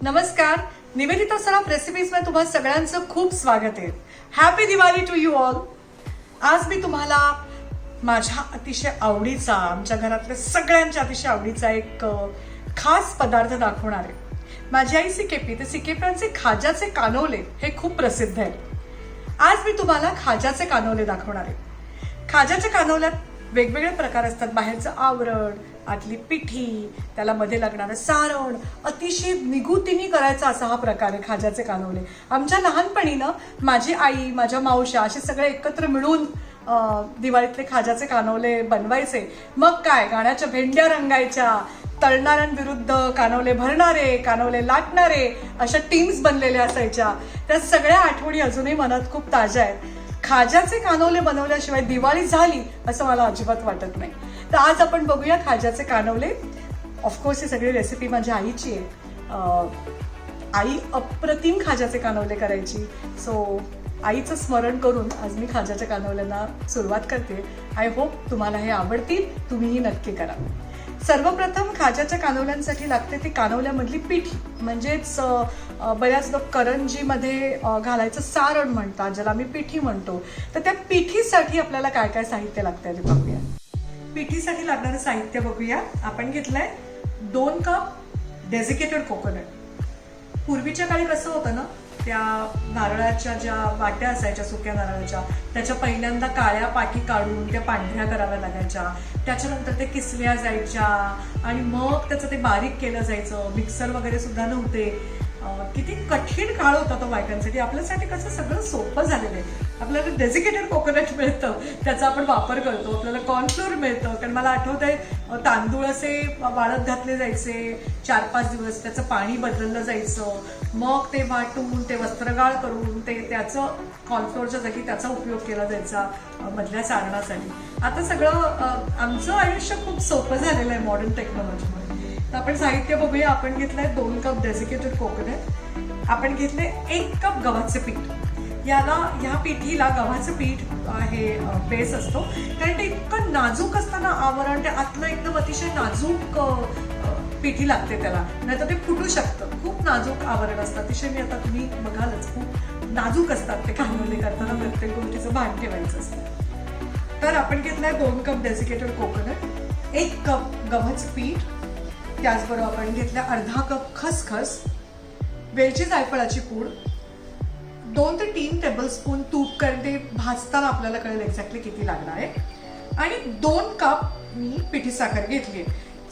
नमस्कार, निवेदिता सराफ रेसिपीज मध्ये तुम्हा सगळ्यांचं खूप स्वागत आहे. Happy Diwali to you all. आज मी तुम्हाला माझ्या अतिशय आवडीचा, आमच्या घरातल्या सगळ्यांच्या अतिशय आवडीचा एक खास पदार्थ दाखवणार आहे. माझी आई सिकेपी, ते सिकेप्यांचे खाज्याचे कानोले हे खूप प्रसिद्ध आहेत. आज मी तुम्हाला खाज्याचे कानोले दाखवणार आहे. खाज्याच्या कानोल्यात वेगवेगळे प्रकार असतात. बाहेरचं आवरण, आतली पिठी, त्याला मध्ये लागणारं सारण, अतिशय निगुतीने करायचा असा हा प्रकार आहे खाज्याचे कानोले. आमच्या लहानपणी ना माझी आई, माझ्या मावश्या असे सगळे एकत्र मिळून दिवाळीतले खाज्याचे कानोले बनवायचे. मग काय, गाण्याच्या भेंड्या रंगायच्या, तळणाऱ्यांविरुद्ध कानोले भरणारे, कानोले लाटणारे, अशा टीम्स बनलेल्या असायच्या. त्या सगळ्या आठवणी अजूनही मनात खूप ताज्या आहेत. खाज्याचे कानोले बनवल्याशिवाय दिवाळी झाली असं मला अजिबात वाटत नाही. तर आज आपण बघूया खाज्याचे कानोले. ऑफकोर्स ही सगळी रेसिपी माझ्या आईची आहे. आई अप्रतिम खाज्याचे कानोले करायची. सो आईचं स्मरण करून आज मी खाज्याच्या कानोल्यांना सुरुवात करते. आय होप तुम्हाला हे आवडतील, तुम्हीही नक्की करा. सर्वप्रथम खाज्याच्या कानोल्यांसाठी लागते ती कानोल्यामधली पिठी, म्हणजेच बऱ्याच लोक करंजीमध्ये घालायचं सारण म्हणतात, ज्याला आम्ही पिठी म्हणतो. तर त्या पिठीसाठी आपल्याला काय काय साहित्य लागतं ते बघूया. पिठीसाठी लागणारं साहित्य बघूया. आपण घेतलंय 2 कप डेझिकेटेड कोकोनट. पूर्वीच्या काळी कसं होतं ना, त्या नारळाच्या ज्या वाट्या असायच्या सुक्या नारळाच्या, त्याच्या पहिल्यांदा काळ्या पाठी काढून त्या पांढऱ्या कराव्या लागायच्या. त्याच्यानंतर ते किसल्या जायच्या आणि मग त्याचं ते बारीक केलं जायचं. मिक्सर वगैरे सुद्धा नव्हते. किती कठीण काळ होता तो बायकांसाठी. आपल्यासाठी कसं सगळं सोपं झालेलं आहे. आपल्याला डेझिकेटेड कोकोनट मिळतं, त्याचा आपण वापर करतो. आपल्याला कॉर्नफ्लोअर मिळतं, कारण मला आठवत आहे तांदूळ असे वाळत घातले जायचे 4-5 दिवस, त्याचं पाणी बदललं जायचं, मग ते वाटून ते वस्त्रगाळ करून ते त्याचं कॉर्नफ्लोअरच्या जागी त्याचा उपयोग केला जायचा मधल्या सारणासाठी. आता सगळं आमचं आयुष्य खूप सोपं झालेलं आहे मॉडर्न टेक्नॉलॉजीमुळे. तर आपण साहित्य बघूया. आपण घेतलंय 2 कप डेझिकेटेड कोकोनट. आपण घेतले 1 कप गव्हाचे पीठ. ह्या पिठीला गव्हाचं पीठ हे बेस असतो, कारण ते इतकं नाजूक असतं ना आवरण, ते आतलं एकदम अतिशय नाजूक पिठी लागते त्याला, नाहीतर ते फुटू शकतं. खूप नाजूक आवरण असतं अतिशय. मी आता तुम्ही बघालच खूप नाजूक असतात ते कानोले करताना. प्रत्येक गोष्टीचं भान ठेवायचं असतं. तर आपण घेतलंय 2 कप डेझिकेटेड कोकोनट, 1 कप गव्हाचं पीठ, त्याचबरोबर आपण घेतल्या अर्धा कप खसखस, वेलची जायफळाची पूड, 2 ते 3 टेबलस्पून तूप, कारण ते भाजताना आपल्याला कळेल एक्झॅक्टली किती लागणार आहे, आणि 2 कप मी पिठी साखर घेतली.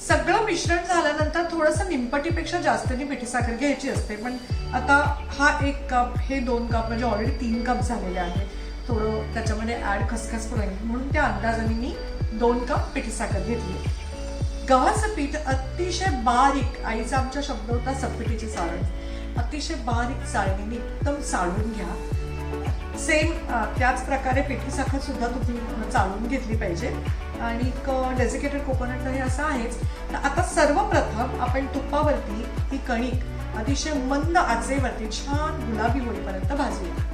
सगळं मिश्रण झाल्यानंतर थोडंसं निंपटीपेक्षा जास्तनी पिठी साखर घ्यायची असते, पण आता हा 1 कप, हे 2 कप, म्हणजे ऑलरेडी 3 कप झालेले आहे. थोडं त्याच्यामध्ये ऍड खसखस करून, म्हणून त्या अंदाजाने मी 2 कप पिठी साखर घेतली. गव्हाचं पीठ अतिशय बारीक, आईचा आमच्या शब्द होता सपपिठीची चाळण, अतिशय बारीक चाळणीने एकदम चाळून घ्या. सेम त्याच प्रकारे पिठी साखर सुद्धा तुम्ही चाळून घेतली पाहिजे. आणि डेझिकेटेड कोकोनट हे असं आहेच. तर आता सर्वप्रथम आपण तुपावरती ही कणिक अतिशय मंद आचेवरती छान गुलाबी होईपर्यंत भाजूया.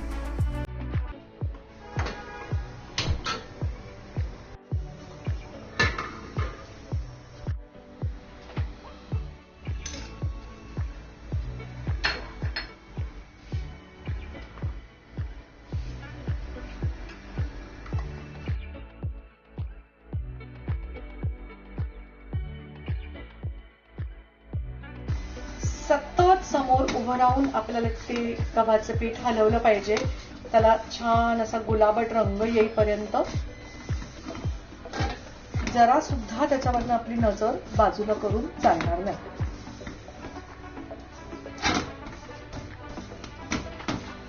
सतत समोर उभं राहून आपल्याला ते गव्हाचं पीठ हलवलं पाहिजे. त्याला छान असा गुलाबट रंग येईपर्यंत. जरा सुद्धा त्याच्यावरनं आपली नजर बाजूला करून चालणार नाही.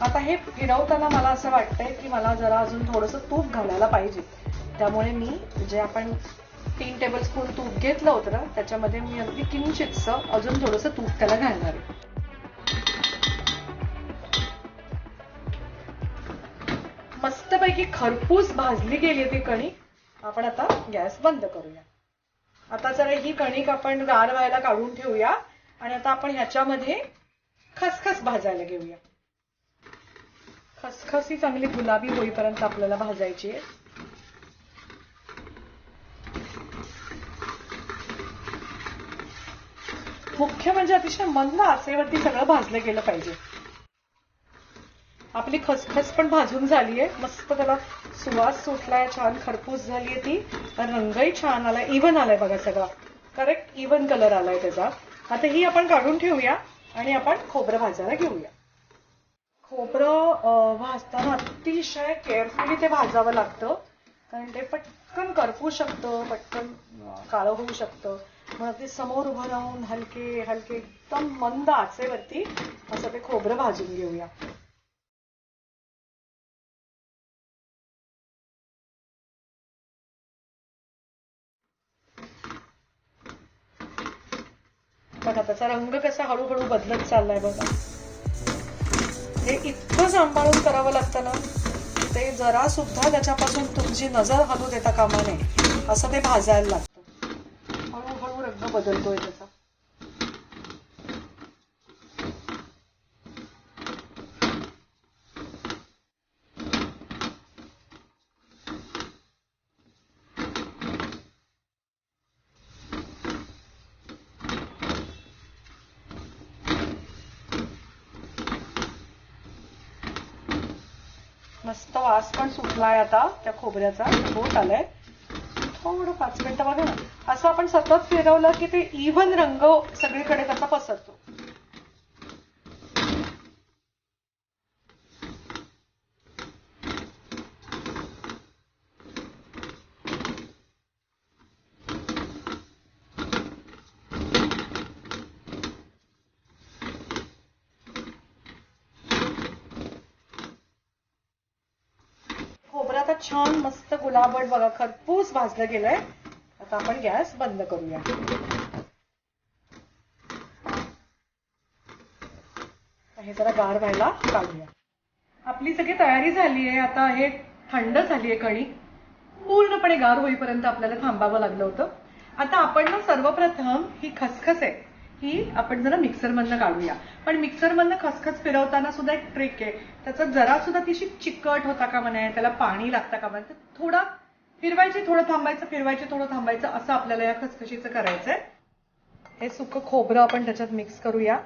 आता हे फिरवताना मला असं वाटतंय की मला जरा अजून थोडंसं तूप घालायला पाहिजे. त्यामुळे मी जे आपण 3 टेबलस्पून तूप घेतलं होतं ना, त्याच्यामध्ये मी अगदी किंचितसं अजून थोडंसं तूप त्याला घालणार आहे. मस्तपैकी खरपूस भाजली गेली ती कणिक. आपण आता गॅस बंद करूया. आता जरा ही कणिक आपण गार व्हायला काढून ठेवूया. आणि आता आपण ह्याच्यामध्ये खसखस भाजायला घेऊया. खसखस ही चांगली गुलाबी होईपर्यंत आपल्याला भाजायची आहे. मुख्य म्हणजे अतिशय मंद आचेवरती सगळं भाजलं गेलं पाहिजे. आपली खसखस पण भाजून झालीये, मस्त त्याला सुवास सुटलाय, छान खरपूस झालीये ती, रंगही छान आलाय, इव्हन आलाय बघा सगळा, करेक्ट इव्हन कलर आलाय त्याचा. आता ही आपण काढून ठेवूया आणि आपण खोबरं भाजायला घेऊया. खोबरं भाजताना अतिशय केअरफुली ते भाजावं लागतं, कारण ते पटकन करपू शकतं, पटकन काळं होऊ शकतं. मग ते समोर उभं राहून हलके हलके एकदम मंद आचेवरती असं ते खोबरं भाजून घेऊया. बघा त्याचा रंग कसा हळूहळू बदलत चाललाय बघा. हे इतकं सांभाळून करावं लागतं ना, ते जरा सुद्धा त्याच्यापासून तुमची नजर हलू देता कामा नये असं ते भाजायला लागतं. हळूहळू रंग बदलतोय त्याचा. मस्त वास पण सुटलाय आता त्या खोबऱ्याचा, होत आलाय. थोडं 5 मिनिटं बघा ना, असं आपण सतत फिरवलं की ते इव्हन रंग सगळीकडे त्याचा पसरतो. खोबरं आता छान मस्त गुलाबट बघा खरपूस भाजलं गेलंय. आता आपण गॅस बंद करूया. हे जरा गार व्हायला काढूया. आपली सगळी तयारी झाली आहे. आता हे थंड झाली आहे कणिक, पूर्णपणे गार होईपर्यंत आपल्याला थांबावं लागलं होतं. आता आपण ना सर्वप्रथम ही खसखस आहे ही आपण जरा मिक्सर मधनं काढूया. पण मिक्सर मधनं खसखस फिरवताना सुद्धा एक ट्रिक आहे, त्याचं जरा सुद्धा तिशी चिकट होता कामा नये, त्याला पाणी लागता कामा नये. थोडं फिरवायचे थोडं थांबायचं, फिरवायचे थोडं थांबायचं, असं आपल्याला या खसखशीचं करायचंय. हे सुकं खोबरं आपण त्याच्यात मिक्स करूया.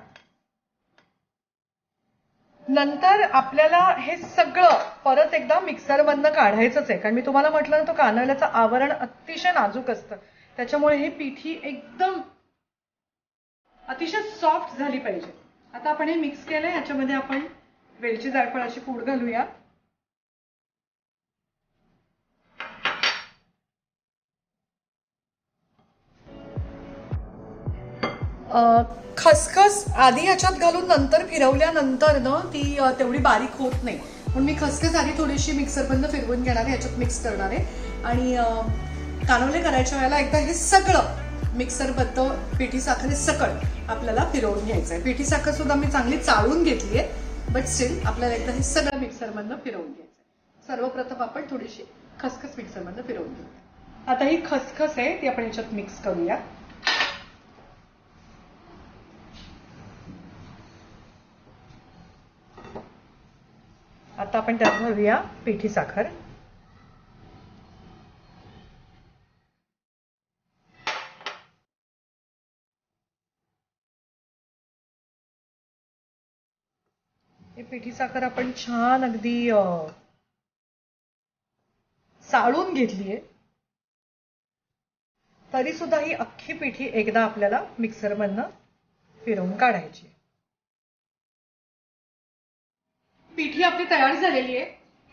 नंतर आपल्याला हे सगळं परत एकदा मिक्सर मधनं काढायचंच आहे, कारण मी तुम्हाला म्हटलं ना तो कानवल्याचं आवरण अतिशय नाजूक असतं, त्याच्यामुळे ही पिठी एकदम अतिशय सॉफ्ट झाली पाहिजे. आता आपण हे मिक्स केलंय, याच्यामध्ये आपण वेलची जायफळाची पूड घालूया. खसखस आधी याच्यात घालून नंतर फिरवल्यानंतर ना ती तेवढी बारीक होत नाही, म्हणून मी खसखस आधी थोडीशी मिक्सरमधनं फिरवून घेणार आहे, याच्यात मिक्स करणार आहे. आणि कानवले करायच्या वेळेला एकदा हे सगळं मिक्सरबद्दल पिठी साखर सकट आपल्याला फिरवून घ्यायचं आहे. पिठी साखर सुद्धा मी चांगली चाळून घेतली आहे, बट स्टील आपल्याला एकदा हे सगळं मिक्सरमधनं फिरवून घ्यायचं आहे. सर्वप्रथम आपण थोडीशी खसखस मिक्सरमधनं फिरवून घेऊया. आता ही खसखस आहे ती आपण याच्यात मिक्स करूया. आता आपण त्यात घालूया पिठी साखर. ही पिठी साखर आपण छान अगदी चाळून घेतलीये, तरी सुद्धा ही अख्खी पिठी एकदा आपल्याला मिक्सर मधनं फिरवून काढायची. पिठी आपली तयार झालेली आहे.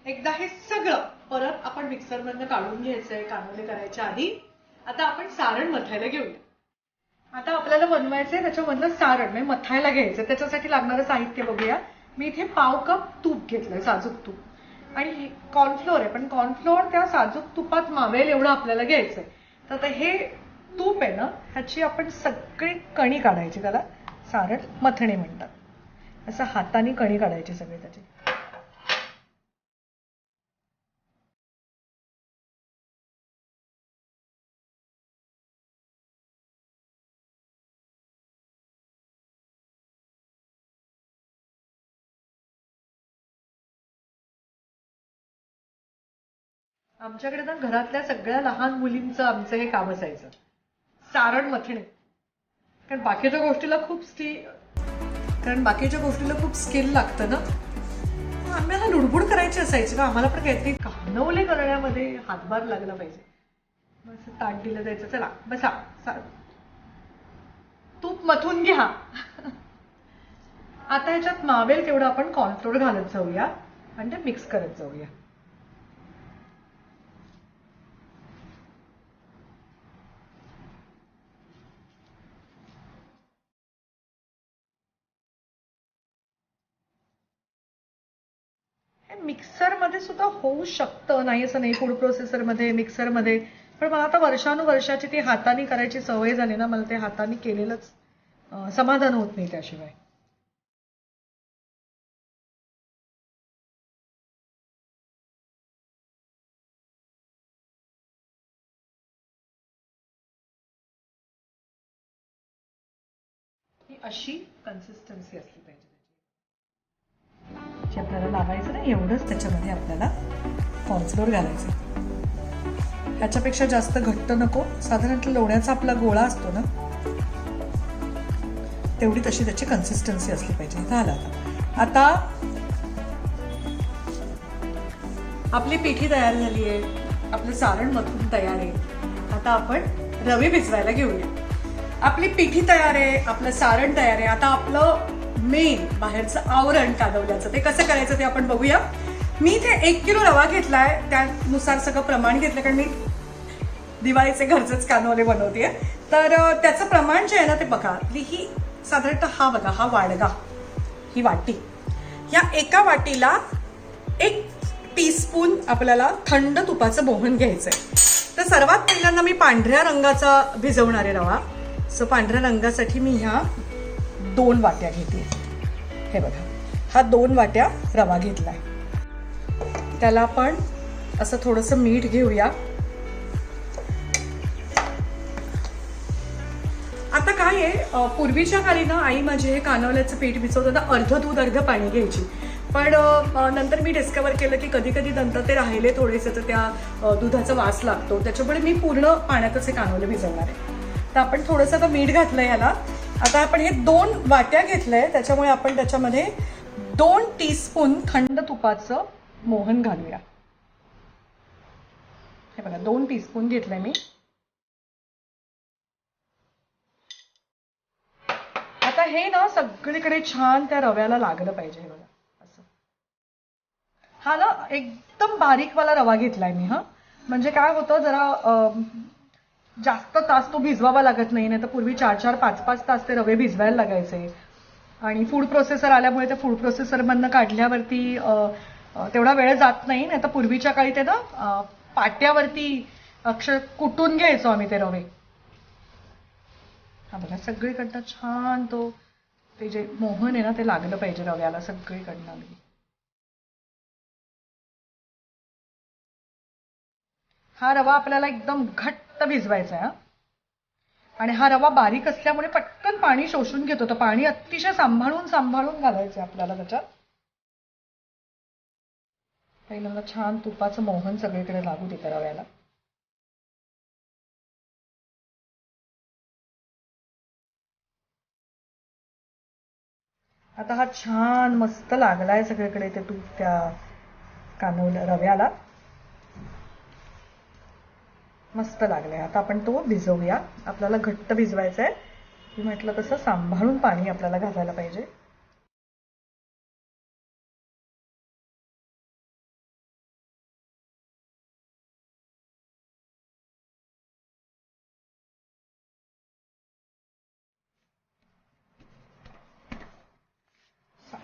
एकदा हे सगळं परत आपण मिक्सर मधनं काढून घ्यायचंय कानवले करायच्या आधी. आता आपण सारण मथायला घेऊया. आता आपल्याला बनवायचंय त्याच्यामधलं सारण म्हणजे मथायला घ्यायचं. त्याच्यासाठी लागणारं साहित्य बघूया. मी इथे पाव कप तूप घेतलंय, साजूक तूप, आणि कॉर्नफ्लोअर आहे, पण कॉर्नफ्लोअर त्या साजूक तुपात मावेल एवढं आपल्याला घ्यायचंय. तर आता हे तूप आहे ना, ह्याची आपण सगळी कणी काढायची, त्याला सारण मथणे म्हणतात. असं हाताने कणी काढायची सगळी त्याची. आमच्याकडे ना घरातल्या सगळ्या लहान मुलींचं आमचं हे काम असायचं, सारण मथणे. कारण बाकीच्या गोष्टीला खूप स्किल लागतं ना. आम्हाला लुडबुड करायची असायची ना, आम्हाला पण काहीतरी कानवले करण्यामध्ये हातभार लागला पाहिजे. बस ताट दिलं जायचं, चला बसा, तूप मथून घ्या. आता ह्याच्यात मावेल तेवढं आपण कॉर्नफ्लोअर घालत जाऊया आणि ते मिक्स करत जाऊया. मिक्सरमध्ये सुद्धा होऊ शकतं, नाही असं नाही, फूड प्रोसेसरमध्ये, मिक्सरमध्ये. पण मला आता वर्षानुवर्षाची ती हाताने करायची सवय झाली ना, मला ते हाताने केलेलंच समाधान होत नाही त्याशिवाय. ही अशी कन्सिस्टन्सी असली पाहिजे त्याची. आपल्याला लावायचं नाही एवढंच, त्याच्यामध्ये आपल्याला कॉर्नफ्लोअर घालायचं. ह्याच्यापेक्षा जास्त घट्ट नको, साधारणतः लोण्याचा आपला गोळा असतो ना, तेवढी तशी त्याची कन्सिस्टन्सी असली पाहिजे. झालं. आता आपली पिठी तयार झाली आहे, आपलं सारण मथून तयार आहे. आता आपण रवे भिजवायला घेऊया. आपली पिठी तयार आहे, आपलं सारण तयार आहे. आता आपलं मेन बाहेरचं आवरण कानवल्याचं ते कसं करायचं ते आपण बघूया. मी इथे 1 किलो रवा घेतलाय, त्यानुसार सगळं प्रमाण घेतलं, कारण मी दिवाळीचे घरचेच कानवले बनवते. तर त्याचं प्रमाण जे आहे ना ते बघा. ही साधारणतः हा बघा, हा वाडगा, ही वाटी, या एका वाटीला 1 टीस्पून आपल्याला थंड तुपाचं मोहन घ्यायचंय. तर सर्वात पहिल्यांदा मी पांढऱ्या रंगाचा भिजवणार आहे रवा. सो पांढऱ्या रंगासाठी मी ह्या 2 वाट्या घेते. हे बघा, हा 2 वाट्या रवा घेतलाय. त्याला आपण असं थोडंसं मीठ घेऊया. आता काय आहे, पूर्वीच्या काळी ना आई माझी हे कानवल्याचं पीठ भिजवताना अर्ध दूध अर्ध पाणी घ्यायची. पण नंतर मी डिस्कवर केलं की कधी कधी नंतर ते राहिले थोडेसे, तर त्या दुधाचा वास लागतो. त्याच्यामुळे मी पूर्ण पाण्यातच हे कानवले भिजवणार आहे. तर आपण थोडंसं आता मीठ घातलंय ह्याला. आता आपण हे 2 वाट्या घेतलंय, त्याच्यामुळे आपण त्याच्यामध्ये 2 टीस्पून थंड तुपाचं मोहन घालूया. हे बघा, 2 टीस्पून घेतलंय मी. आता हे ना सगळीकडे छान त्या रव्याला लागलं पाहिजे. हे बघा असं. हा ना एकदम बारीकवाला रवा घेतलाय मी. म्हणजे काय होतं, जरा जास्त तास तो भिजवावा लागत नाही. नाही तर पूर्वी 4-4, 5-5 तास ते रवे भिजवायला लागायचे. आणि फूड प्रोसेसर आल्यामुळे त्या फूड प्रोसेसरमधनं काढल्यावरती तेवढा वेळ जात नाही. नाही तर पूर्वीच्या काळी ते ना पाट्यावरती अक्षर कुटून घ्यायचो आम्ही ते रवे. हा बघा, सगळीकडनं छान ते जे मोहन आहे ना ते लागलं पाहिजे रव्याला सगळीकडनं अगदी. हा रवा आपल्याला एकदम घट्ट भिजवायचा आहे. आणि हा रवा बारीक असल्यामुळे पटकन पाणी शोषून घेतो. तर पाणी अतिशय सांभाळून सांभाळून घालायचं आपल्याला त्याच्यात. पहिल्यांदा छान तुपाचं मोहन सगळीकडे लागू देतं रव्याला. आता हा छान मस्त लागलाय सगळीकडे ते तूप त्या कानवल्या रव्याला. मस्त लागलाय. आता आपण तो भिजवूया. आपल्याला घट्ट भिजवायचा आहे. मी म्हटलं तसं सांभाळून पाणी आपल्याला घालायला पाहिजे.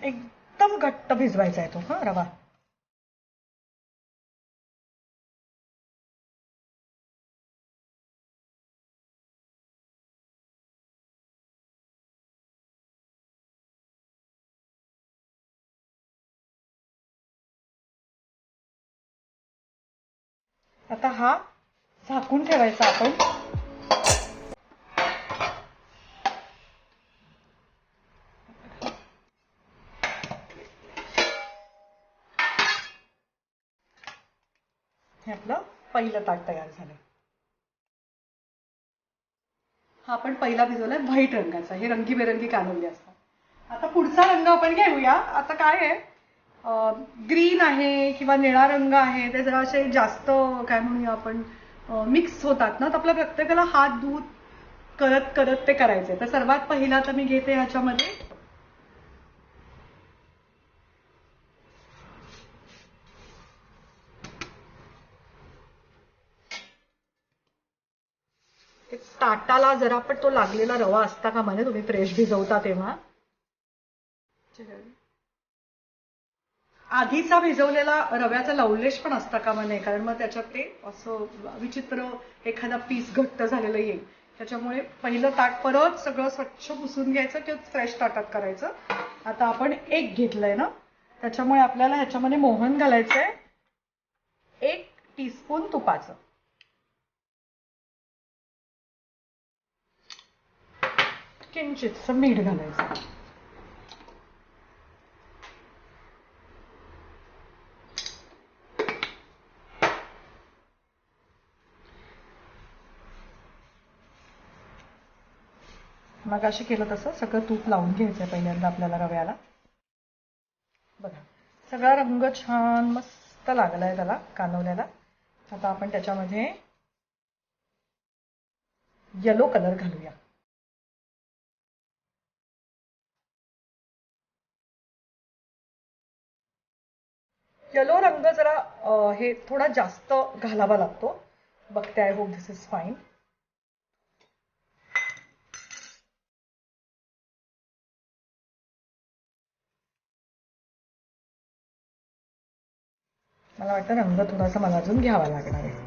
एकदम घट्ट भिजवायचा आहे तो रवा. आता हा झाकून ठेवायचा आपण. हे आपलं पहिलं ताट तयार झालं. हा आपण पहिला भिजवलाय व्हाईट रंगाचा, हे रंगीबेरंगी कानोले असतात. आता पुढचा रंग आपण घेऊया. आता काय आहे, ग्रीन आहे किंवा निळा रंग आहे, ते जरा असे जास्त काय म्हणूया आपण मिक्स होतात ना, तर आपल्या प्रत्येकाला हात धुत करत करत ते करायचे. तर सर्वात पहिला तर मी घेते ह्याच्यामध्ये ताटाला जरा पण तो लागलेला रवा असता का म्हणे, तुम्ही फ्रेश भिजवता तेव्हा आधीचा भिजवलेला रव्याचा लवलेश पण असता का म्हणे, कारण मग त्याच्यात ते असं विचित्र एखादा पीस घट्ट झालेलं येईल. त्याच्यामुळे पहिलं ताट परत सगळं स्वच्छ पुसून घ्यायचं किंवा फ्रेश ताटात करायचं. आता आपण एक घेतलंय ना, त्याच्यामुळे आपल्याला ह्याच्यामध्ये मोहन घालायचंय 1 टीस्पून तुपाचं, किंचितसं मीठ घालायचं. मग अशी केलं तसं सगळं तूप लावून घ्यायचंय पहिल्यांदा आपल्याला रव्याला. बघा सगळा रंग छान मस्त लागलाय त्याला कानवल्याला. आता आपण त्याच्यामध्ये येलो कलर घालूया. येलो रंग जरा हे थोडा जास्त घालावा लागतो. बघते, I hope this is fine. मला वाटतं रंग थोडासा मला अजून घ्यावा लागणार आहे.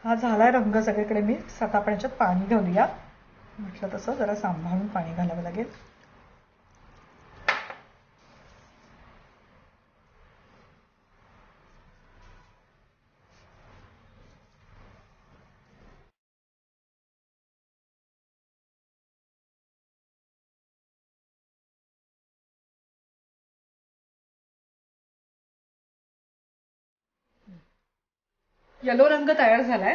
हा झालाय रंग सगळीकडे मिक्स. आता आपण याच्यात पाणी घालूया. म्हटलं तसं जरा सांभाळून पाणी घालावं लागेल. येलो रंग तयार झालाय,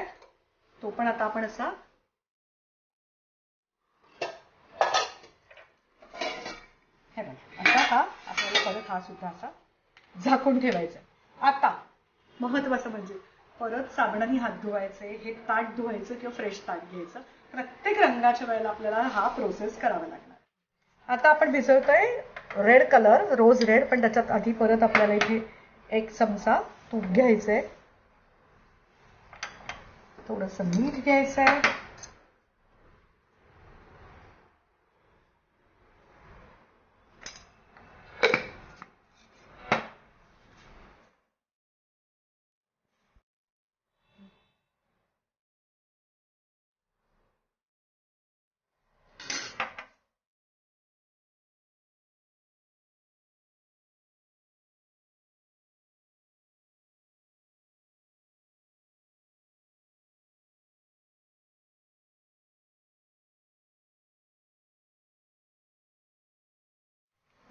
तो पण आता आपण असा हे बघा असा हा आपल्याला परत हा सुद्धा असा झाकून ठेवायचा. आता महत्वाचं म्हणजे परत साबणाने हात धुवायचे, हे ताट धुवायचं किंवा फ्रेश ताट घ्यायचं. प्रत्येक रंगाच्या वेळेला आपल्याला हा प्रोसेस करावा लागणार. आता आपण भिजवतोय रेड कलर, रोज रेड, पण त्याच्यात आधी परत आपल्याला इथे 1 चमचा तूप घ्यायचंय, थोडंसं मीठ घ्यायचंय,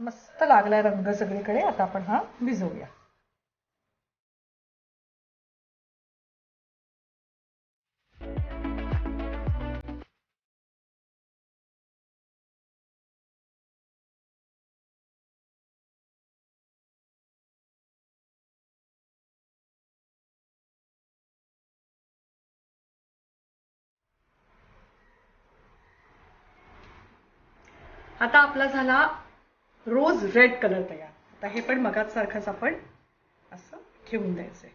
मस्त लागलाय रंग सगळीकडे. आता आपण हा भिजवूया. आता आपला झाला रोज रेड कलर तयार. आता हे पण मगाच सारखंच आपण असं ठेवून द्यायचंय.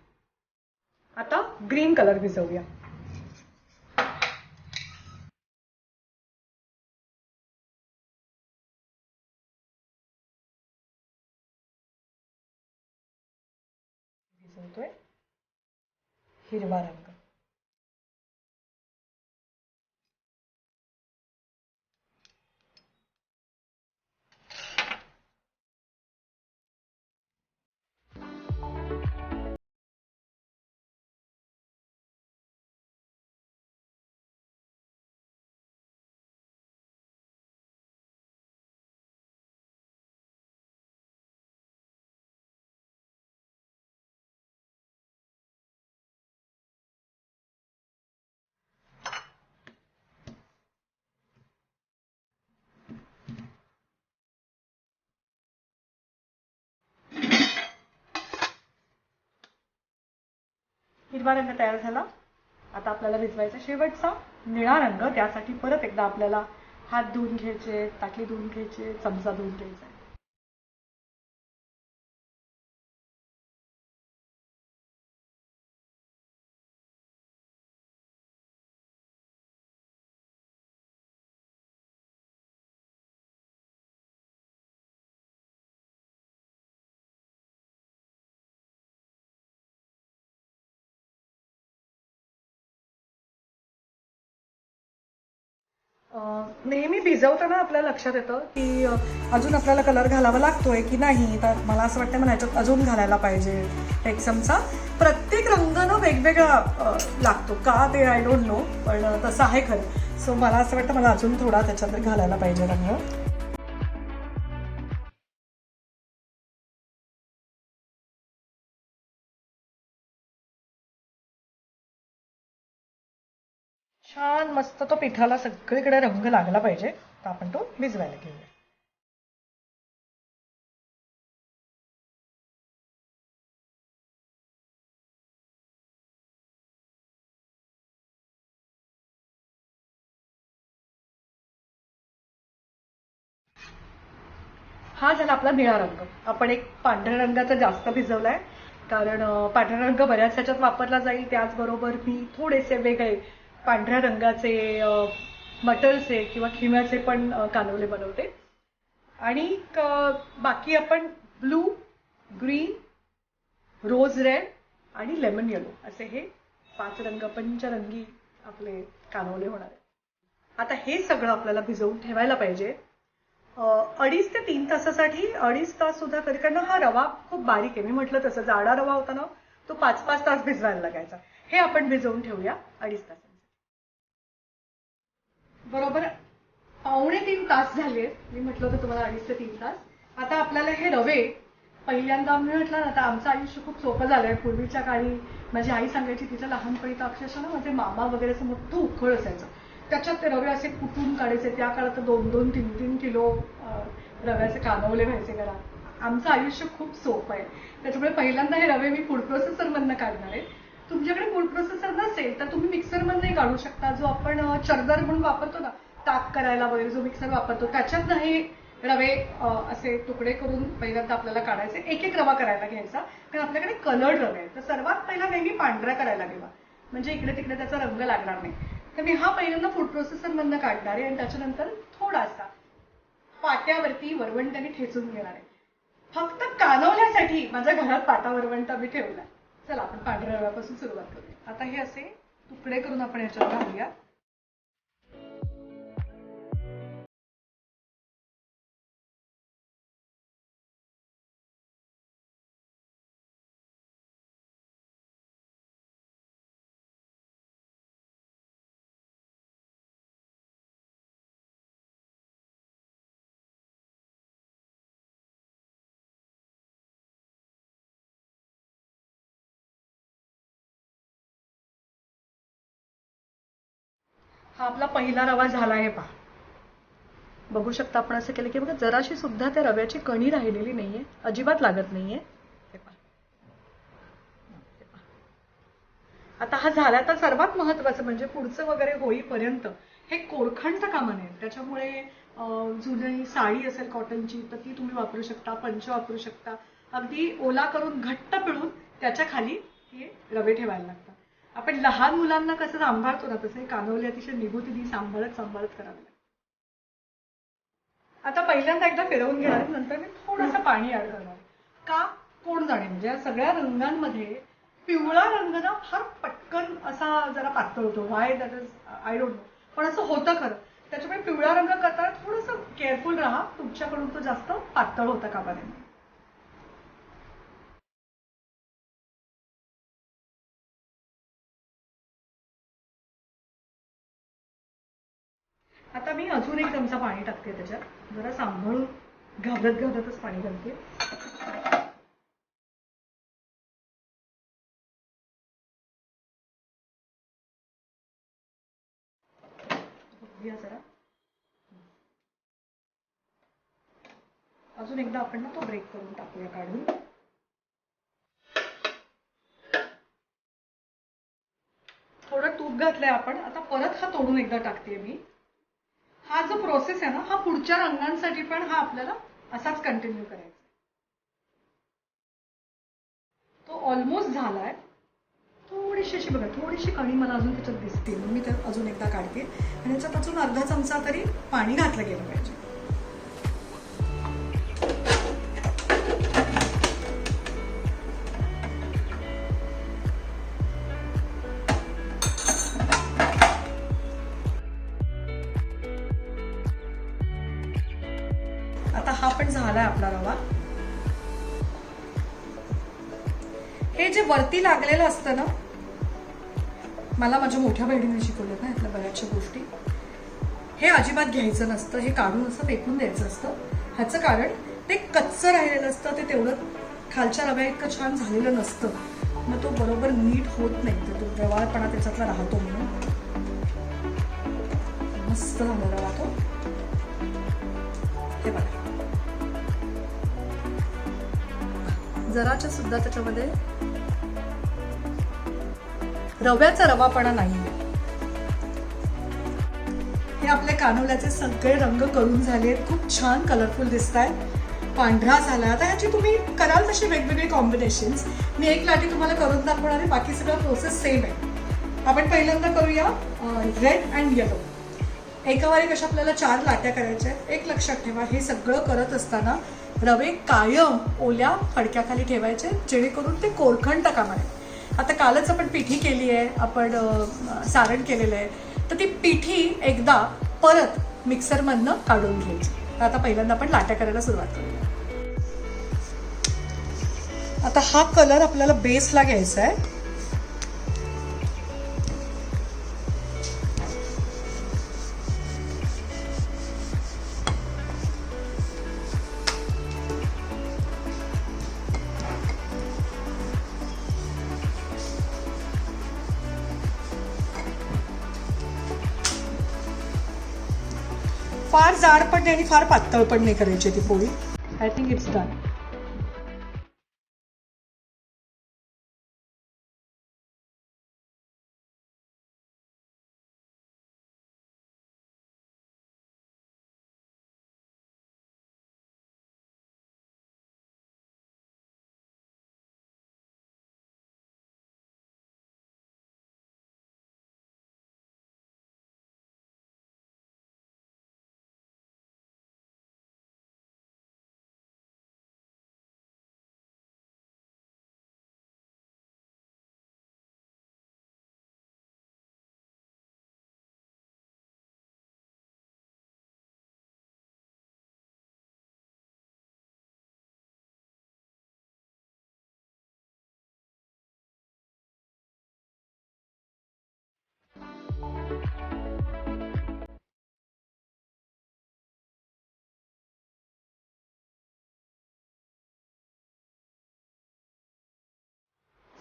आता ग्रीन कलर भिजवूया. भिजवतोय हिरवा रंग. हिरवा रंग तयार झाला. आता आपल्याला भिजवायचा शेवटचा निळा रंग. त्यासाठी परत एकदा आपल्याला हात धुवून घ्यायचे, ताटली धुवून घ्यायचे, चमचा धुवून घ्यायचा. नेहमी भिजवताना आपल्या लक्षात येतं की अजून आपल्याला कलर घालावा लागतोय की नाही. तर मला असं वाटतं मला ह्याच्यात अजून घालायला पाहिजे एक चमचा. प्रत्येक रंग ना वेगवेगळा लागतो का ते आय डोंट नो, पण तसं आहे खरं. सो मला असं वाटतं मला अजून थोडा त्याच्यात घालायला पाहिजे रंग. छान मस्त तो पिठाला सगळीकडे रंग लागला पाहिजे. तर आपण तो भिजवायला घेऊया. हा झाला आपला निळा रंग. आपण एक पांढऱ्या रंगाचा जास्त भिजवलाय कारण पांढरा रंग बऱ्याच ह्याच्यात वापरला जाईल. त्याचबरोबर मी थोडेसे वेगळे पांढऱ्या रंगाचे मटरचे किंवा खिम्याचे पण कानवले बनवते. आणि बाकी आपण ब्लू, ग्रीन, रोज रेड आणि लेमन येलो असे हे 5 रंग पंचरंगी आपले कानवले होणार आहेत. आता हे सगळं आपल्याला भिजवून ठेवायला पाहिजे 2.5 ते 3 तासासाठी. 2.5 तास सुद्धा कधी, कारण हा रवा खूप बारीक आहे. मी म्हटलं तसं जाडा रवा होता ना, तो 5-5 तास भिजवायला लागायचा. हे आपण भिजवून ठेवूया 2.5 तासांसाठी. बरोबर 2.25 तास झाले. मी म्हटलं होतं तुम्हाला 2.5 ते 3 तास. आता आपल्याला हे रवे पहिल्यांदा मी म्हटलं ना, आता आमचं आयुष्य खूप सोपं झालंय. पूर्वीच्या काळी माझी आई सांगायची तिच्या लहानपणी तर अक्षरशः ना माझे मामा वगैरे असं मोठं उखळ असायचं. त्याच्यात ते रवे असे कुटून काढायचे. त्या काळात 2-2, 3-3 किलो रव्याचे कानवले व्हायचे घरात. आमचं आयुष्य खूप सोपं आहे. त्याच्यामुळे पहिल्यांदा हे रवे मी फूड प्रोसेसरमधनं काढणार आहे. तुमच्याकडे फूड प्रोसेसर नसेल तर तुम्ही मिक्सरमधनंही काढू शकता. जो आपण चरदर म्हणून वापरतो ना, ताक करायला वगैरे जो मिक्सर वापरतो त्याच्यातनं हे रवे असे तुकडे करून पहिल्यांदा आपल्याला काढायचे. एक एक रवा करायला घ्यायचा कारण आपल्याकडे कलर्ड रवे आहेत. तर सर्वात पहिला नेहमी पांढरा करायला घ्यावा, म्हणजे इकडे तिकडे त्याचा रंग लागणार नाही. तर मी हा पहिल्यांदा फूड प्रोसेसर मधनं काढणार आहे आणि त्याच्यानंतर थोडासा पाट्यावरती वरवंट्याने ठेचून घेणार आहे. फक्त कानवल्यासाठी माझ्या घरात पाटा वरवंटा मी ठेवला. चला आपण पांढऱ्या रव्यापासून सुरुवात करूया. आता हे असे तुकडे करून आपण याच्यात घालूया. हा आपला पहिला रवा झाला आहे पहा. बघू शकता आपण असं केलं की बघा जराशी सुद्धा त्या रव्याची कणी राहिलेली नाहीये, अजिबात लागत नाहीये. आता हा झाला. तर सर्वात महत्वाचं म्हणजे पुढचं वगैरे होईपर्यंत हे कोरखंड कामा नये. त्याच्यामुळे जुनी साडी असेल कॉटनची तर ती तुम्ही वापरू शकता, पंच वापरू शकता. अगदी ओला करून घट्ट पिळून त्याच्या खाली हे रवे ठेवायला लागतात. आपण लहान मुलांना कसं सांभाळतो ना तसं हे कानवले अतिशय निगुतीने सांभाळत सांभाळत करावे लागतात. आता पहिल्यांदा एकदा फिरवून घेणार, नंतर मी थोडंसं पाणी ऍड करणार. का कोण जाणे, म्हणजे या सगळ्या रंगांमध्ये पिवळा रंग ना फार पटकन असा जरा पातळ होतो. Y that is I don't know, पण असं होतं खरं. त्याच्यामुळे पिवळा रंग करताना थोडंसं केअरफुल राहा, तुमच्याकडून तो जास्त पातळ होता कामा नये. आता मी अजून एक चमचा पाणी टाकते त्याच्यात. जरा सांभाळून घाबरत घाबरतच पाणी घालते. जरा अजून एकदा आपण ना तो ब्रेक करून टाकूया काढून. तूप घातलंय आपण. आता परत हा तोडून एकदा टाकते मी. हा जो प्रोसेस आहे ना, हा पुढच्या रंगांसाठी पण हा आपल्याला असाच कंटिन्यू करायचा. तो ऑलमोस्ट झालाय. थोडीशी अशी बघा, थोडीशी कणी मला अजून त्याच्यात दिसते. मी तर अजून एकदा काढते आणि याच्यात अजून अर्धा चमचा तरी पाणी घातलं गेलं पाहिजे. आता हा पण झालाय आपला रवा. हे जे वरती लागलेलं असतं ना, मला माझ्या मोठ्या बहिणीने शिकवलं ना यातल्या बऱ्याचशा गोष्टी. हे अजिबात घ्यायचं नसतं, हे काढून असं फेकून द्यायचं असतं. ह्याचं कारण ते कच्चं राहिलेलं असतं, ते तेवढं खालच्या रव्या इतकं छान झालेलं नसतं. मग तो बरोबर नीट होत नाही, तर तो रवाळपणा त्याच्यातला राहतो म्हणून. मस्त झाला रवा तो. हे बघा, जराच्या सुद्धा त्याच्यामध्ये रव्याचा रवापणा नाहीये. हे आपले कानोल्याचे सगळे रंग करून झाले, खूप छान कलरफुल दिसत आहेत. पांढरा झाला. आता ह्याची तुम्ही कराल तशी वेगवेगळे कॉम्बिनेशन्स. मी एक लाटी तुम्हाला करून दाखवणार आहे, बाकी सगळं प्रोसेस सेम आहे. आपण पहिल्यांदा करूया रेड अँड येलो. एकावर एक अशा आपल्याला 4 लाट्या करायच्या आहेत. एक लक्षात ठेवा, हे सगळं करत असताना रवे कायम ओल्या फडक्याखाली ठेवायचे, जेणेकरून ते कोरखंड कामा नये. आता कालच आपण पिठी केली आहे, आपण सारण केलेलं आहे, तर ती पिठी एकदा परत मिक्सरमधनं काढून घ्यायची. आता पहिल्यांदा आपण लाट्या करायला सुरुवात करूया. आता हा कलर आपल्याला बेसला घ्यायचा आहे. फार जाड पण नाही आणि फार पातळ पण नाही करायची ती पोळी. I think it's done.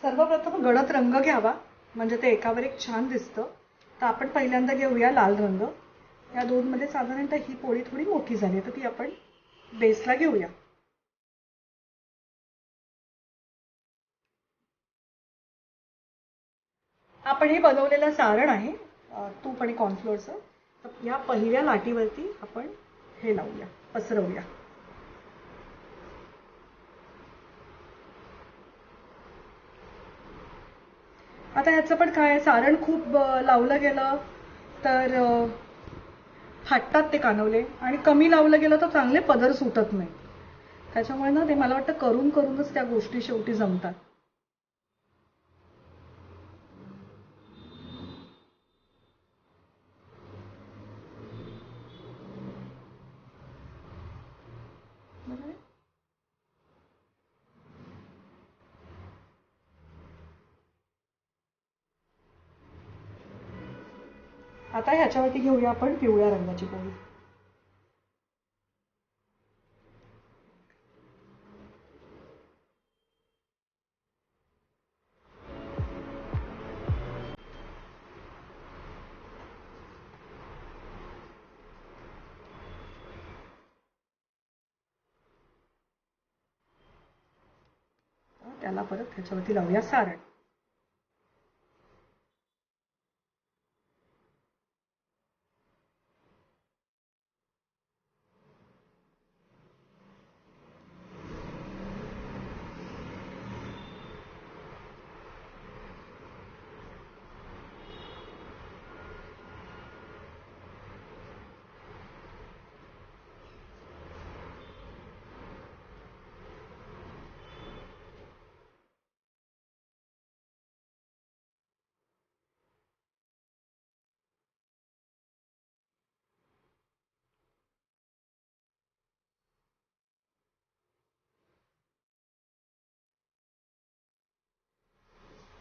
सर्वप्रथम गडद रंग घ्यावा, म्हणजे ते एकावर एक छान दिसतं. तर आपण पहिल्यांदा घेऊया लाल रंग. या दोनमध्ये साधारणतः ही पोळी थोडी मोठी झाली, तर ती आपण बेसला घेऊया. आपण हे बनवलेलं सारण आहे तूप आणि कॉर्नफ्लोअरचं. तर या पहिल्या लाटीवरती आपण हे लावूया, पसरवूया. आता ह्याचं पण काय, सारण खूप लावलं गेलं तर फाटतात ते कानवले, आणि कमी लावलं गेलं तर चांगले पदर सुटत नाही. त्याच्यामुळे ना ते मला वाटतं करून करूनच त्या गोष्टी शेवटी जमतात. आता ह्याच्यावरती घेऊया आपण पिवळ्या रंगाची पोळी. त्याला परत ह्याच्यावरती लावूया सारण.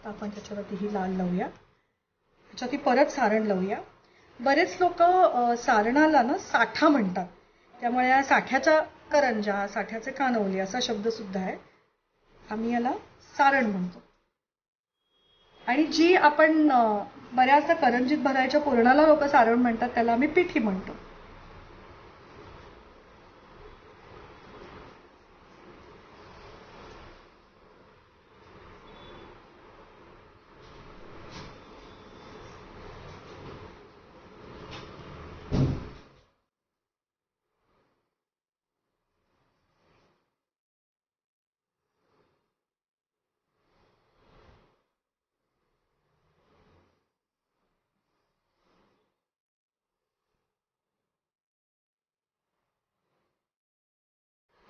आपण त्याच्यावरती ही लाल लावूया. त्याच्यावरती परत सारण लावूया. बरेच लोक सारणाला ना साठा म्हणतात, त्यामुळे या साठ्याच्या करंजा, साठ्याचे कानवले असा शब्द सुद्धा आहे. आम्ही याला सारण म्हणतो. आणि जी आपण बऱ्याचदा करंजीत भरायच्या पुरणाला लोक सारण म्हणतात, त्याला आम्ही पिठी म्हणतो.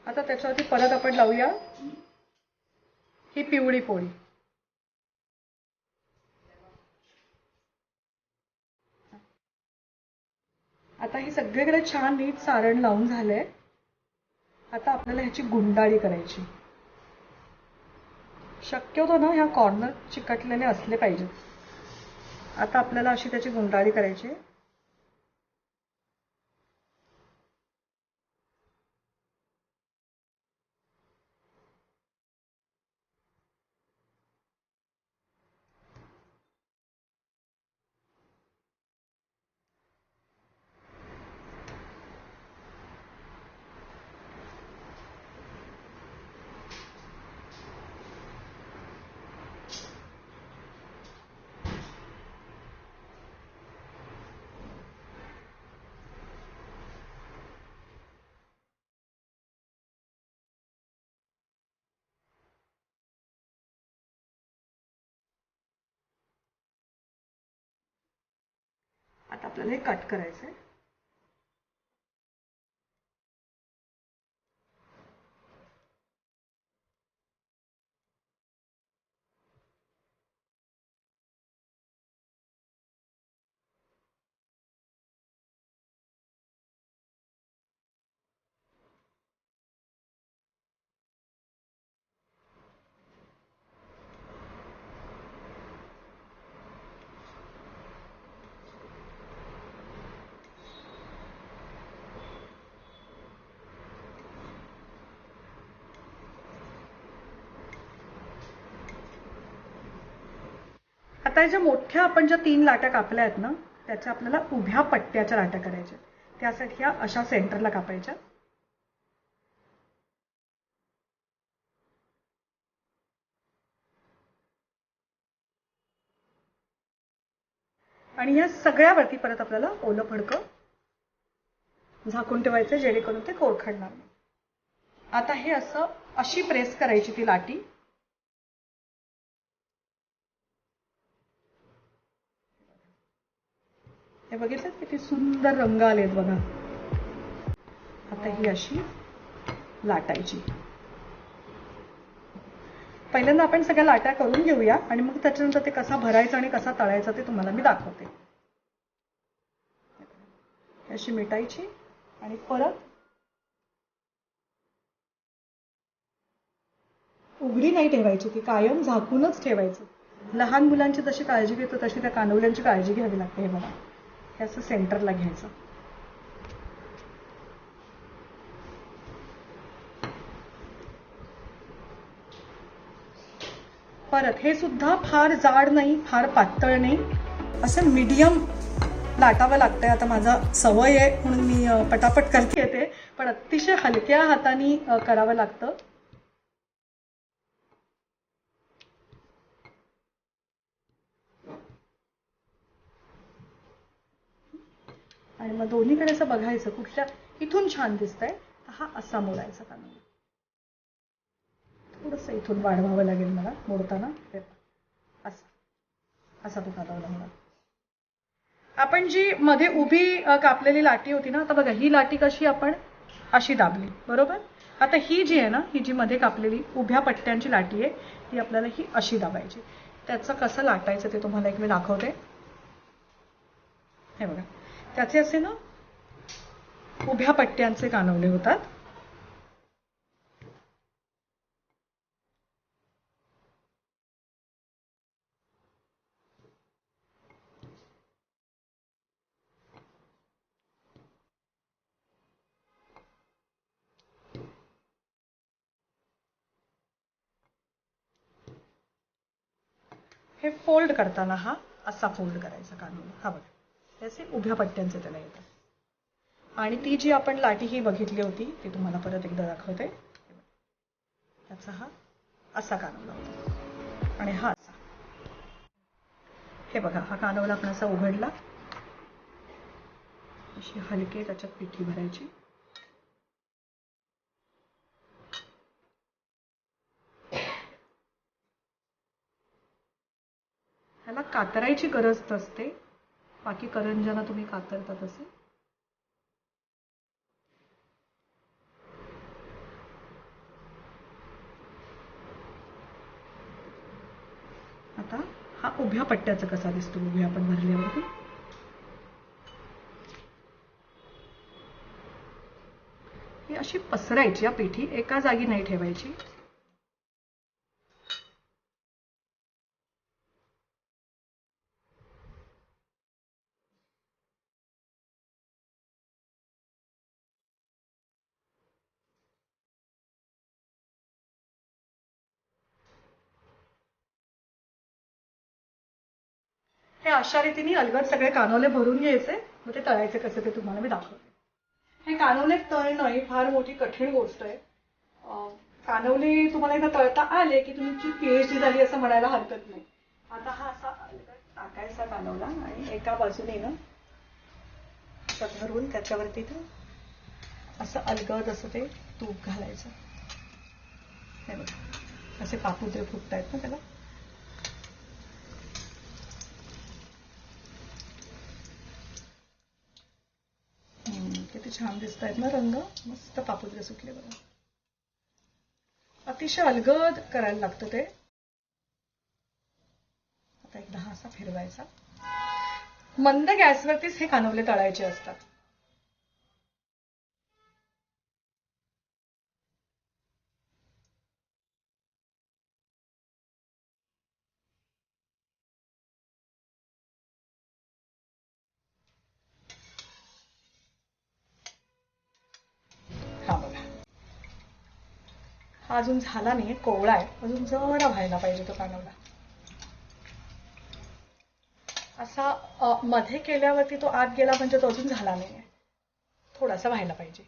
आता त्याच्यावरती परत आपण लावूया ही पिवळी पोळी. आता ही सगळीकडे छान नीट सारण लावून झालंय. आता आपल्याला ह्याची गुंडाळी करायची. शक्यतो ना ह्या कॉर्नर चिकटलेले असले पाहिजेत. आता आपल्याला अशी त्याची गुंडाळी करायची. आता आपल्याला हे कट करायचंय. आता ज्या मोठ्या आपण ज्या 3 लाट्या कापल्या आहेत ना, त्याच्या आपल्याला उभ्या पट्ट्याच्या लाट्या करायच्या. त्यासाठी ह्या अशा सेंटरला कापायच्या. आणि या सगळ्यावरती परत आपल्याला ओलं फडकं झाकून ठेवायचं, जेणेकरून ते कोरखडणार नाही. आता हे असं अशी प्रेस करायची ती लाटी. हे बघितलं किती सुंदर रंग आलेत बघा. आता ही अशी लाटायची. पहिल्यांदा आपण सगळ्या लाट्या करून घेऊया आणि मग त्याच्यानंतर ते कसा भरायचा आणि कसा तळायचा ते तुम्हाला मी दाखवते. अशी मिटायची आणि परत उघडी नाही ठेवायची, ती कायम झाकूनच ठेवायची. लहान मुलांची जशी काळजी घेतो तशी त्या कानवल्यांची काळजी घ्यावी लागते. हे बघा, हे असं सेंटरला घ्यायचं. परत हे सुद्धा फार जाड नाही, फार पातळ नाही, असं मीडियम लाटावं लागतंय. आता माझा सवय आहे म्हणून मी पटापट करते येते, पण अतिशय हलक्या हाताने करावं लागतं. आणि मग दोन्हीकडे असं बघायचं कुठल्या इथून छान दिसतंय, हा असा मोडायचा कानूल. थोडंसं इथून वाढवावं लागेल मला मोडताना. असा तो कालवला मला. आपण जी मध्ये उभी कापलेली लाटी होती ना, आता बघा ही लाटी कशी आपण अशी दाबली, बरोबर. आता ही जी आहे ना, ही जी मध्ये कापलेली उभ्या पट्ट्यांची लाटी आहे, ती आपल्याला ही अशी दाबायची. त्याचं कसं लाटायचं ते तुम्हाला एक मी दाखवते. हे बघा, त्याचे असे ना उभ्या पट्ट्यांचे कानवले होतात. हे फोल्ड करताना हा असा फोल्ड करायचा कानोला. हा बघा, त्याचे उभ्या पट्ट्यांचे त्याला येतात. आणि ती जी आपण लाटी ही बघितली होती ती तुम्हाला परत एकदा दाखवते. त्याचा हा असा कानोला होता आणि हा असा. हे बघा, हा कानोला आपण असा उघडला, अशी हलके त्याच्यात पिठी भरायची. ह्याला कातरायची गरज नसते, बाकी करंजाला तुम्ही कातरता तसे. आता हा उभ्या पट्ट्याचा कसा दिसतो उभ्या आपण भरल्यावरती. ही अशी पसरायची, या पेठी एका जागी नाही ठेवायची. हे अशा रीतीने अलगद सगळे कानोले भरून घ्यायचे, मग ते तळायचे कसे ते तुम्हाला मी दाखवते. हे कानोले तळणं ही फार मोठी कठीण गोष्ट आहे. कानोले तुम्हाला एकदा तळता आले की तुमची PhD झाली असं म्हणायला हरकत नाही. आता हा असा अलगद टाकायचा कानोला आणि एका बाजूने ना असं धरून त्याच्यावरती असं अलगद असं ते तूप घालायचं. हे बघा, असे पापुद्रे फुटतायत ना त्याला. किती छान दिसतायत ना रंग, मस्त पापुद्रे सुटले बघा. अतिशय अलगद करायला लागतं ते. आता एकदा हा असा फिरवायचा. मंद गॅसवरतीच हे कानवले तळायचे असतात. हा बघा, हा अजून झाला नाही, कोवळा आहे, अजून जरा व्हायला पाहिजे तो कानवला. असा मध्ये केल्यावरती तो आत गेला म्हणजे तो अजून झाला नाहीये, थोडासा व्हायला पाहिजे.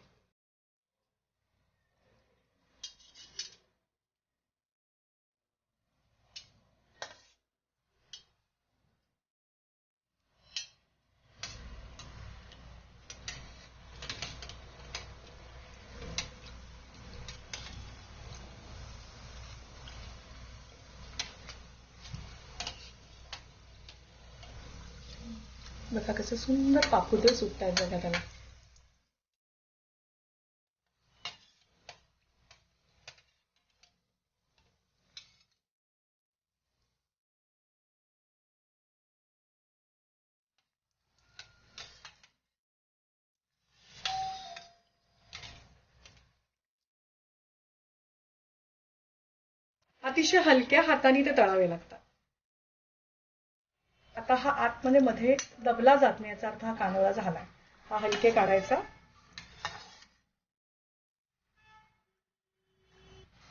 बघा कसं सुंदर पापुद्रे सुटतायत बघा त्याला. अतिशय हलक्या हाताने ते तळावे लागतात. आता हा आतमध्ये मध्ये दबला जात नाही, याचा अर्थ हा कानोला झालाय. हा हलके काढायचा.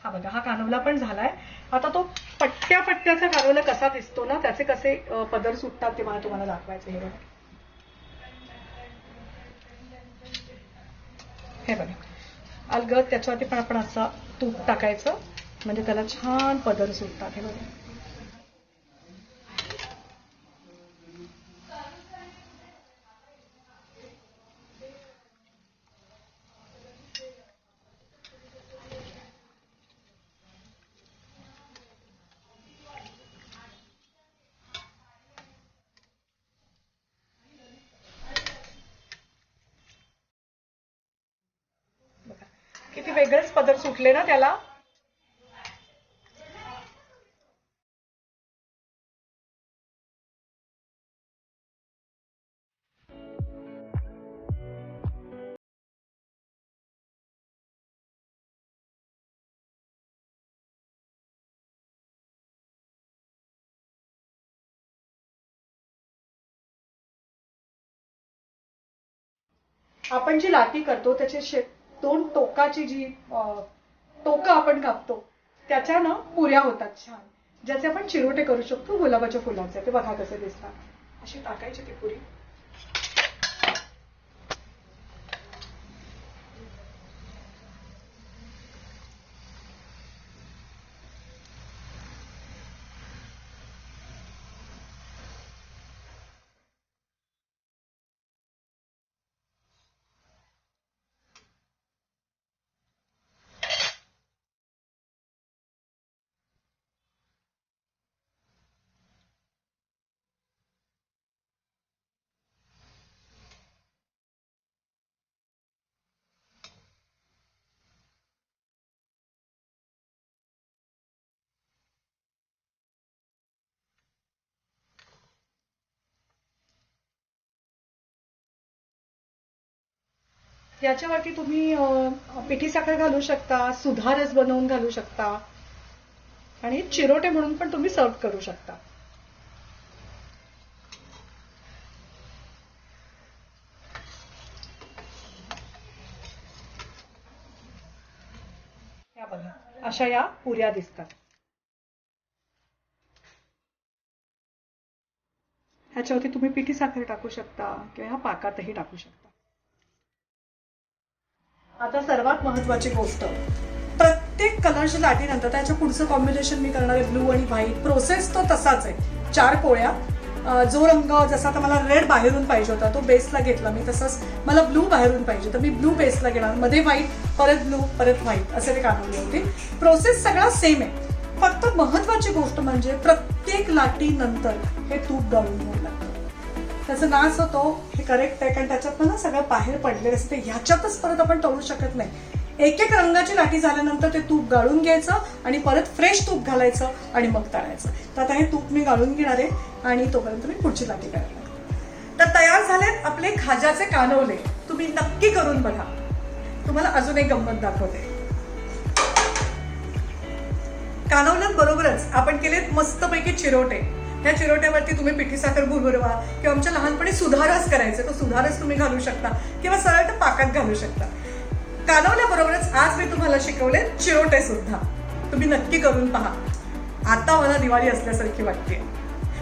हा बघा, हा कानवला पण झालाय. आता तो पट्ट्या पट्ट्याचा कानवला कसा दिसतो ना, त्याचे कसे पदर सुटतात ते मला तुम्हाला दाखवायचे. हे बघा, हे बघा, अलगद त्याच्यावरती पण आपण असं तूप टाकायचं म्हणजे त्याला छान पदर सुटतात. हे बघा, किती वेगळेच पदर सुटले ना त्याला. आपण जी लाटी करतो त्याचे दोन टोकाची जी टोकं आपण कापतो त्याच्या ना पुऱ्या होतात छान. ज्याचे आपण चिरोटे करू शकतो गुलाबाच्या फुलाचे. ते बघा कसे दिसतात. अशी टाकायची ती पुरी. याच्यावरती तुम्ही पिठी साखर घालू शकता, सुधारस बनवून घालू शकता आणि चिरोटे म्हणून पण तुम्ही सर्व करू शकता. या बघा अशा या पुऱ्या दिसतात. ह्याच्यावरती तुम्ही पिठी साखर टाकू शकता किंवा ह्या पाकातही टाकू शकता. आता सर्वात महत्वाची गोष्ट, प्रत्येक कलरच्या लाटीनंतर त्याच्या पुढचं कॉम्बिनेशन मी करणार आहे ब्लू आणि व्हाईट. प्रोसेस तो तसाच आहे. 4 पोळ्या, जो रंग जसा आता मला रेड बाहेरून पाहिजे होता तो बेसला घेतला मी, तसंच मला ब्लू बाहेरून पाहिजे तर मी ब्लू बेसला घेणार, मध्ये व्हाईट, परत ब्लू, परत व्हाईट असे ते काढवले होते. प्रोसेस सगळा सेम आहे. फक्त महत्वाची गोष्ट म्हणजे प्रत्येक लाटीनंतर हे तूप गाळून घ्यावं लागतं. त्याचा नाश होतो हे करेक्ट आहे, कारण त्याच्यात ना सगळं बाहेर पडलेलं असते. ह्याच्यातच परत आपण तळू शकत नाही. एक एक रंगाची लाटी झाल्यानंतर ते तूप गाळून घ्यायचं आणि परत फ्रेश तूप घालायचं आणि मग तळायचं. तर आता हे तूप मी गाळून घेणार आहे आणि तोपर्यंत मी पुढची लाटी करायला. तर तयार झालेत आपले खाज्याचे कानवले. तुम्ही नक्की करून बघा. तुम्हाला अजून एक गंमत दाखवते. कानवल्यांबरोबरच आपण केलेत मस्तपैकी चिरोटे. त्या चिरोट्यावरती तुम्ही पिठी साखर भुरभुरवा किंवा आमच्या लहानपणी सुधारस करायचे तो सुधारस तुम्ही घालू शकता किंवा सरळ तर पाकात घालू शकता. कानवल्याबरोबरच आज मी तुम्हाला शिकवले चिरोटे सुद्धा. तुम्ही नक्की करून पहा. आता मला दिवाळी असल्यासारखी वाटते.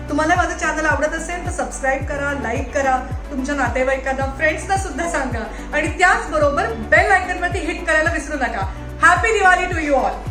तुम्हाला माझं चॅनल आवडत असेल तर सबस्क्राईब करा, लाईक करा, तुमच्या नातेवाईकांना, फ्रेंड्सना सुद्धा सांगा आणि त्याचबरोबर बेल आयकॉनवरती हिट करायला विसरू नका. Happy Diwali to you all.